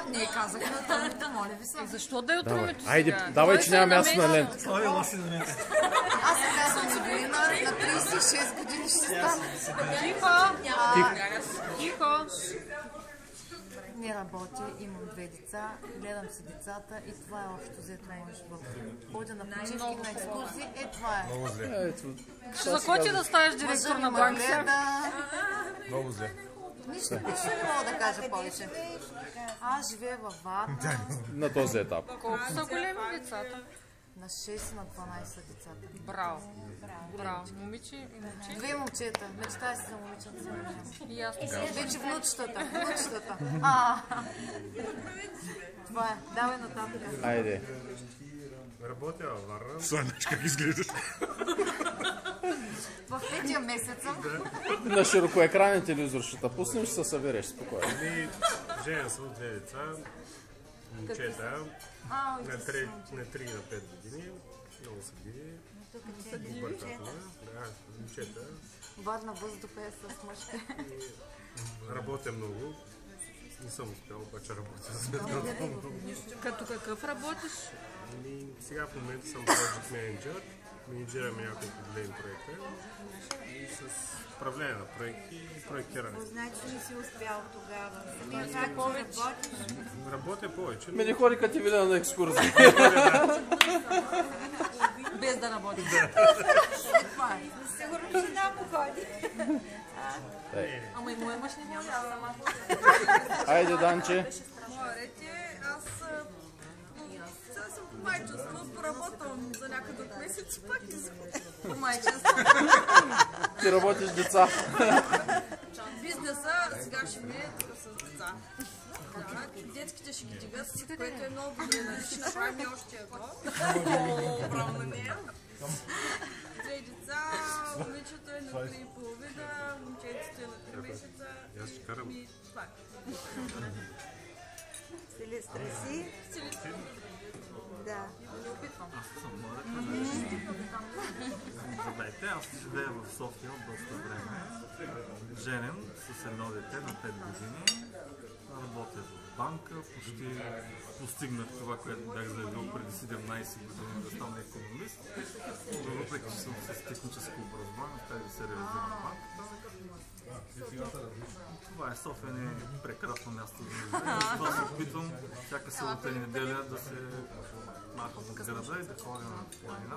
Ние казахме отровите, моля ви се. Защо да е отровите сега? Айде, давай, че няма място на лента. Аз сега съм Сибирина, на 36 години ще стана. Тихо! Не работя, имам 2 деца, гледам си децата и това е общо взето моят живот. Ходя на почивки, на екскурзии, това е. За кой ти да ставаш директор на банка? Много зле. Нищо повече не мога да кажа повече. Аз живея във Варна. На този етап. Колко са големи децата? На 6 и на 12 децата. Браво! Браво! Момиче и момче? 2 момчета. Мечтая си за момичета. И аз така. Вече внучетата. Това е. Давай нататък. Айде. Работя във Варна. Знаеш как изглеждаш? В 5-я месец съм. На широкоекранен телевизор ще те пуснем, ще се събереш спокойно. Женя съм 2 деца. Момчета. На 3 и на 5 години. Много са диви. Да, момчета. Варна въздуха е с мъжки. Работя много. Не съм успял, обаче работя за сметката много. Като какъв работиш? Сега в момента съм project manager. Менеджираме няколко големи проекта и с управление на проекти и проектиране. Значи не си успял тогава. Самия факт, че работиш. Работя повече. Ме не ходи като ти видя на екскурзия. Без да работиш. Сигурно, че да му ходи. Ама и моя мъж не ми отдава. Айде, Данче. Море, аз сега съм по майчинство, поработвам за някъде от месец, пак и по майчинство. Ти работиш деца. Бизнеса сега ще ми е тук с деца. Детските ще ги дига, което е много добре. Ще направим още едно. Браво на нея. 2 деца, момичето е на 3,5, момчетето е на 3 месеца. Аз ще карам. Това е. Силистра си. Да. Аз съм Здравейте, аз живея в София от доста време. Женен с едно дете на 5 години. Работя в банка, почти постигнах това, което бях заявил преди 17 години да стана икономист. Въпреки че съм с техническо образование, трябва да се реализирам в банката. Това е София, не е прекрасно място за живеене. Това се опитвам всяка събота и неделя да се махам от града и да ходя на планината.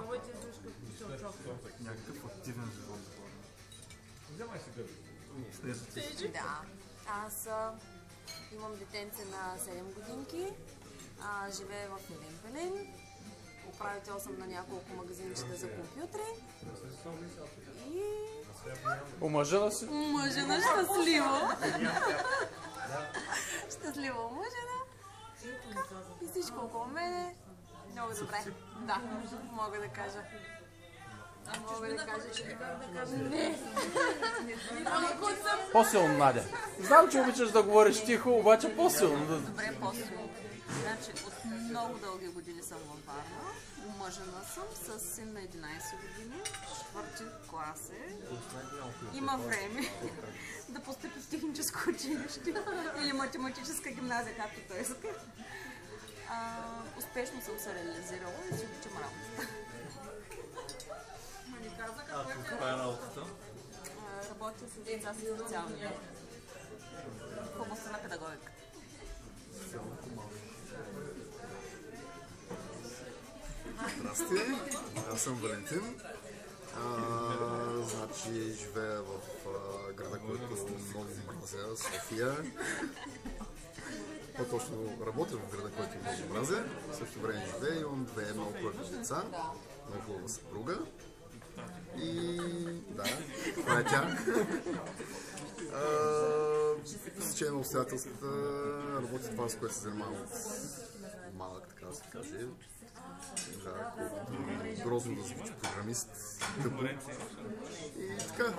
Някакъв активен живот да ходя. Да. Аз имам детенце на 7 годинки. Живея в Елен-Пелен. Управител съм на няколко магазинчета за компютри. И... Омъжена си? Омъжена, щастливо. Щастливо омъжена. И всичко около мене. Много добре. Да, мога да кажа. Мога да кажа, че не. По-силно, Надя. Знам, че обичаш да говориш тихо, обаче по-силно. Добре, по-силно. Значи, от много дълги години съм във Варна. Омъжена съм с син на 11 години, 4-ти клас е. Има време да постъпи в техническо училище или математическа гимназия, както той иска. Успешно съм се реализирала и си обичам работата. Каква е работата? Работя с деца с специални в областта на педагогиката. Здрасти, аз съм Валентин. Значи живея в града, който много мразя, София. По-точно работя в града, който много мразя. В същото време живея, имам 2 много хубави деца, много хубава съпруга. И да, това е тя. С течение на обстоятелствата работя това, с което се занимавам от малък, така да се каже. Да, грозно да звучи програмист. И така,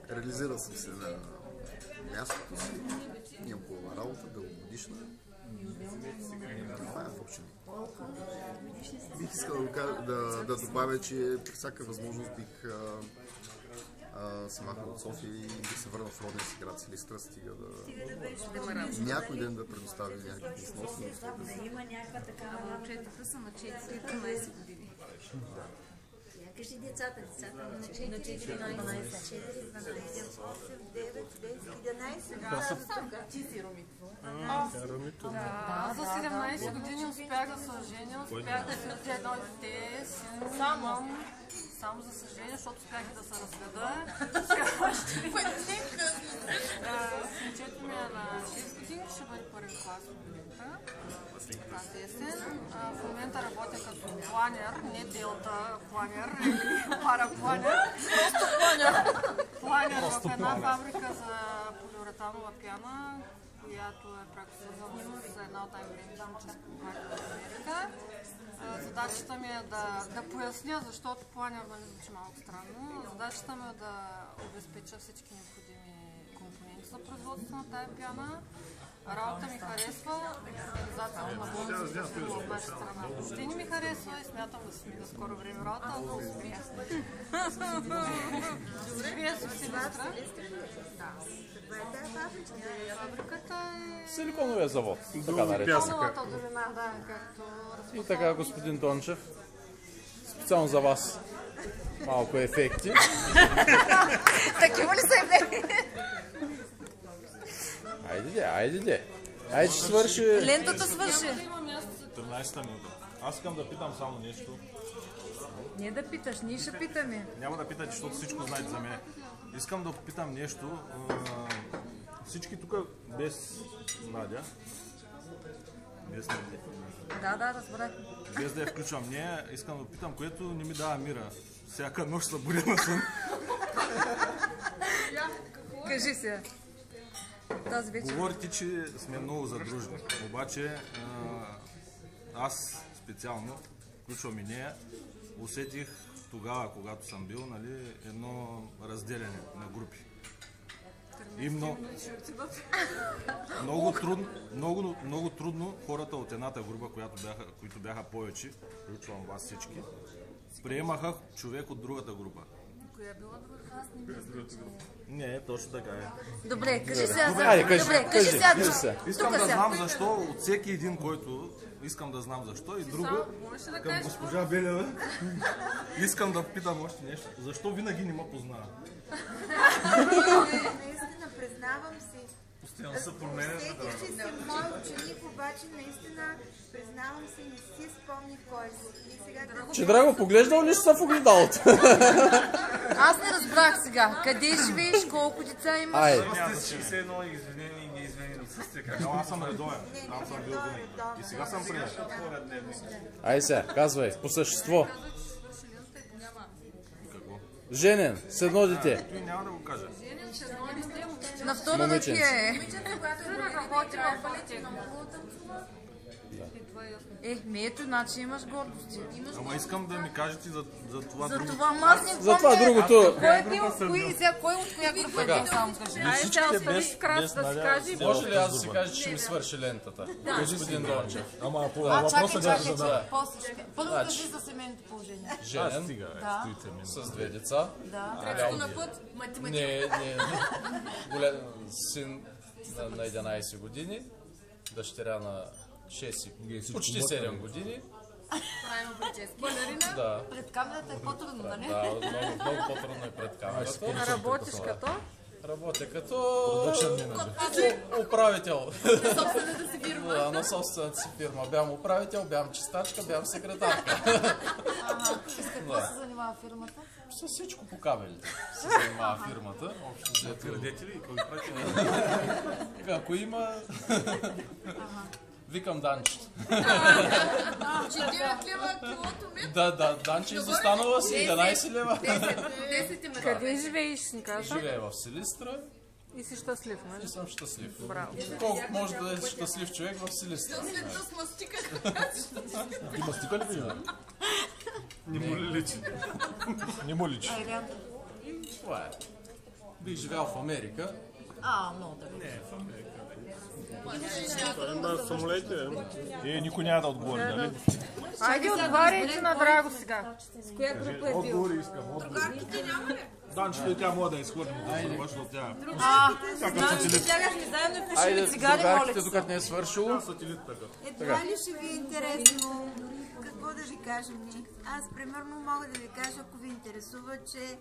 реализирал съм се на мястото си. Имам хубава работа, дългогодишна. Това е в общини. Бих искал да добавя, че при всяка възможност бих се махна от София и да се върна в родния си град Силистра, стига да някой ден да предостави някакви сносни. Има някаква такава... Момчетата са на 4-12 години. Кажи децата на 4, 12, 4, 12, 9, 10, 11. Ти си Ромито. Да, за 17 години успях да се оженя, успях да изградя едно дете, само за съжаление, защото успях да се разведа. Синчето ми е на 6 години, ще бъде първи клас в годината. Тази есен. В момента работя като планер, не делта планер, парапланер. Просто планер. Планер в една фабрика за полиуретанова пяна, която е пряко свързана с една от най-големите химически компании в Америка. Задачата ми е да поясня, защото планер нали звучи малко странно. Задачата ми е да обезпеча всички необходими компоненти за производство на тая пяна. Работа ми харесва, организацията на болницата от наша страна въобще не ми харесва и смятам да си смига скоро време работа, но успея. Живея се в Силистра. Фабриката е... Силиконовия завод, така наречен. Силиконовата долина, да, както разпознавам. И така, господин Дончев, специално за вас малко ефекти. Такива ли са ефекти? Айде, Айде, ще свърши. Лентата свърши. 13-та минута. Аз искам да питам само нещо. Не да питаш, ние ще питаме. Няма да питате, защото всичко знаете за мен. Искам да попитам нещо. Всички тук без Надя. Без Надя. Да, разбрах. Без да я включвам. Не, искам да питам, което не ми дава мира. Всяка нощ се будя на сън. Кажи се. Тази вечер. Говорите, че сме много задружни. Обаче аз специално, включвам и нея, усетих тогава, когато съм бил, нали, едно разделяне на групи. И много трудно хората от едната група, които бяха повече, включвам вас всички, приемаха човек от другата група. Коя била другата? Не, точно така е. Добре, кажи сега. Кажи. Искам да знам защо от всеки един, който искам да знам защо и друга към госпожа Белева. Искам да питам още нещо. Защо винаги не ме познава? Наистина, признавам си. Постоянно се променя. Усетих, че си мой ученик, обаче наистина, признавам си, не си спомних кой си. Че Драго, поглеждал ли си в огледалото? Аз не разбрах сега. Къде живееш, колко деца имаш? Ай. Аз сте 61 и извинени и неизвинени отсъствия. Аз съм редовен. Там съм бил винаги. И сега съм приятел. Ай сега, казвай, по същество. Женен, с едно дете. Той няма да го кажа. На второ дете е. Работи в политика. Ето, значи имаш гордости. Ама искам да ми кажете за това За друго. това аз не За това другото. Кой от коя група е само кажи? Ай, сега остави вкратце да си кажи. Може ли аз да си кажа, че ще ми свърши лентата? Господин Дончев. Ама по Чакай. Първо кажи за семейното положение. Женен, с две деца. Трето на път, математика. Не. Голям син на 11 години, дъщеря на 6, почти 7 години. Правим прически. Балерина. Да. Пред камерата е по-трудно, нали? Да, много по-трудно е пред камерата. Работиш като? Работя като управител. Собствената си фирма. Да, на собствената си фирма. Бям управител, бям чистачка, бям секретарка. С какво се занимава фирмата? С всичко по кабелите се занимава фирмата. Твърдете ли? Ако има... Викам Данчето. 4 лева килото мет. Да, Данче изостанала си 11 лева. 10 мет. Къде живееш, ни каза? Живея в Силистра И си щастлив, нали? и съм щастлив. Браво. Колко може да е щастлив човек в Силистра? След да с мастика. И мастика ли има? Не му ли личи? Не му личи. Това е. Бих живял в Америка. Много да. Не, в Америка. Никой няма да отговори, нали? Айде, отговаряйте на Драго сега. С коя група е бил? Отговори искам. Другарките няма ли? Данчето и тя мога да изхвърлим от това, защото тя... Бягахме заедно и Айде, пушили цигари, моля другарките, се. докато не е свършило. Едва ли ще ви е интересно какво да ви кажем ние? Аз примерно мога да ви кажа, ако ви интересува, че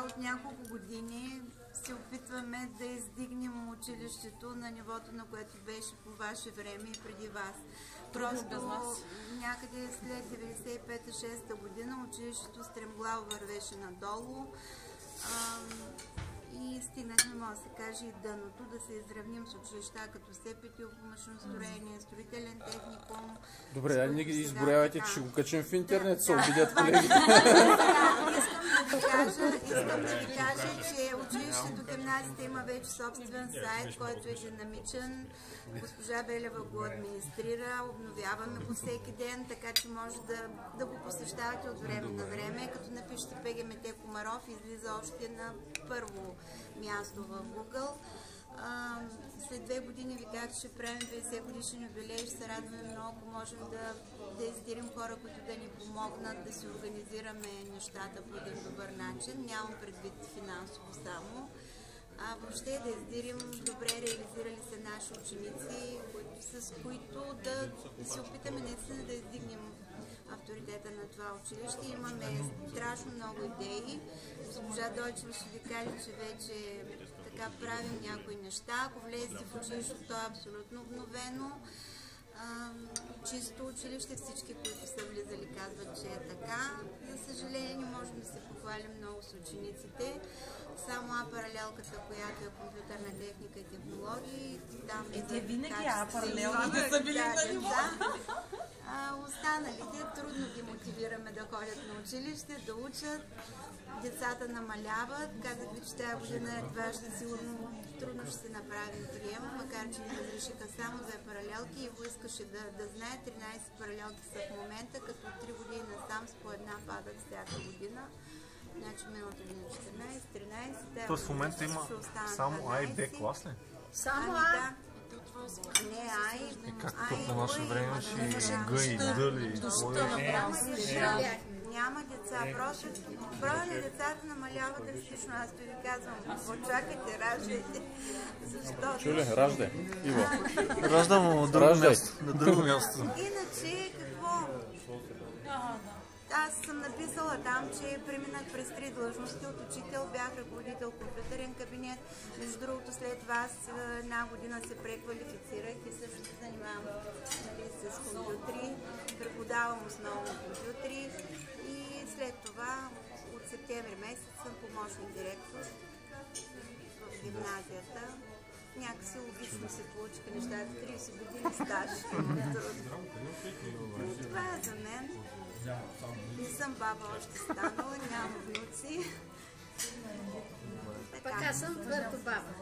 от няколко години се опитваме да издигнем училището на нивото, на което беше по ваше време и преди вас. Просто някъде след 95-6 година училището стремглаво вървеше надолу и стигнахме, може да се каже, и дъното, да се изравним с училища като СПТ, машиностроение, строителен техникум. Добре, не ги изброявайте, че ще го качим в интернет, се обидят колегите. Искам да ви кажа, че училището гимназията има вече собствен сайт, който е динамичен. Госпожа Белева го администрира, обновяваме го всеки ден, така че може да го посещавате от време на време. Като напишете ПГМТ Комаров, излиза още на първо място в Google. След 2 години ви казах, че ще правим 50 годишен юбилей, ще се радваме много, ако можем да издирим хора, които да ни помогнат да си организираме нещата по един добър начин. Нямам предвид финансово само, а въобще да издирим добре реализирали се наши ученици, с които да се опитаме наистина да издигнем авторитета на това училище. Имаме страшно много идеи. Госпожа Дойчева ще ви каже, че вече така правим някои неща. Ако влезете в училището, то е абсолютно обновено. Чисто училище, всички, които са влизали, казват, че е така. За съжаление, не можем да се похвалим много с учениците. Само паралелката, която е компютърна техника и технологии. Там те винаги паралелките са били на ниво. Останалите трудно ги мотивираме да ходят на училище, да учат. Децата намаляват. Казах ви, че тази година едва сигурно трудно ще се направим приема, макар че ни разрешиха само 2 паралелки. И го искаше да знае, 13 паралелки са в момента, като 3 години насам с по една падат всяка година. Значи миналата година 14, 13. Тоест в момента има само А и Б клас ли? Само А. Не, Ай. Както по наше време имаше Г и Д ли? Няма деца, просто броя на децата намалява драстично. Аз ви казвам, почакайте, раждайте. Защото... Чули, раждай. Иво. Раждам на друго място. Иначе, какво? Аз съм написала там, че преминах през 3 длъжности. От учител бях ръководител компютърен кабинет. Между другото, след вас една година се преквалифицирах и също се занимавам с компютри. Преподавам основно компютри и след това от септември месец съм помощник директор в гимназията. Някакси логично се получиха нещата, 30 години стаж. Това е за мен. Не съм баба още станала, нямам внуци. Пък аз съм твърдо баба.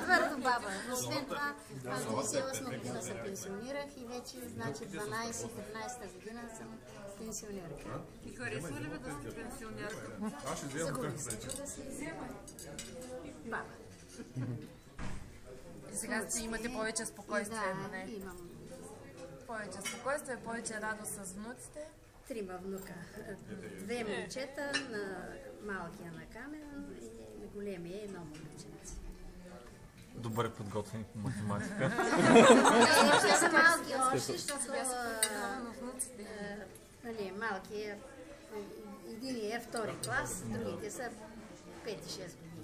Твърдо баба. Освен това, аз 98 година се пенсионирах и вече, значи 12-13 година съм пенсионерка. И харесва ли ви да сте пенсионерка? Загубих се, да се взема. Баба. И сега имате повече спокойствие, не? Да, имам. Повече спокойствие, повече радост с внуците. 3 внука. 2 момчета, на малкия на Камен и на големия 1 момиченце. Добре подготвени по математика. Те са малки още, защото малкият един е 2 клас, другите са 5-6 години.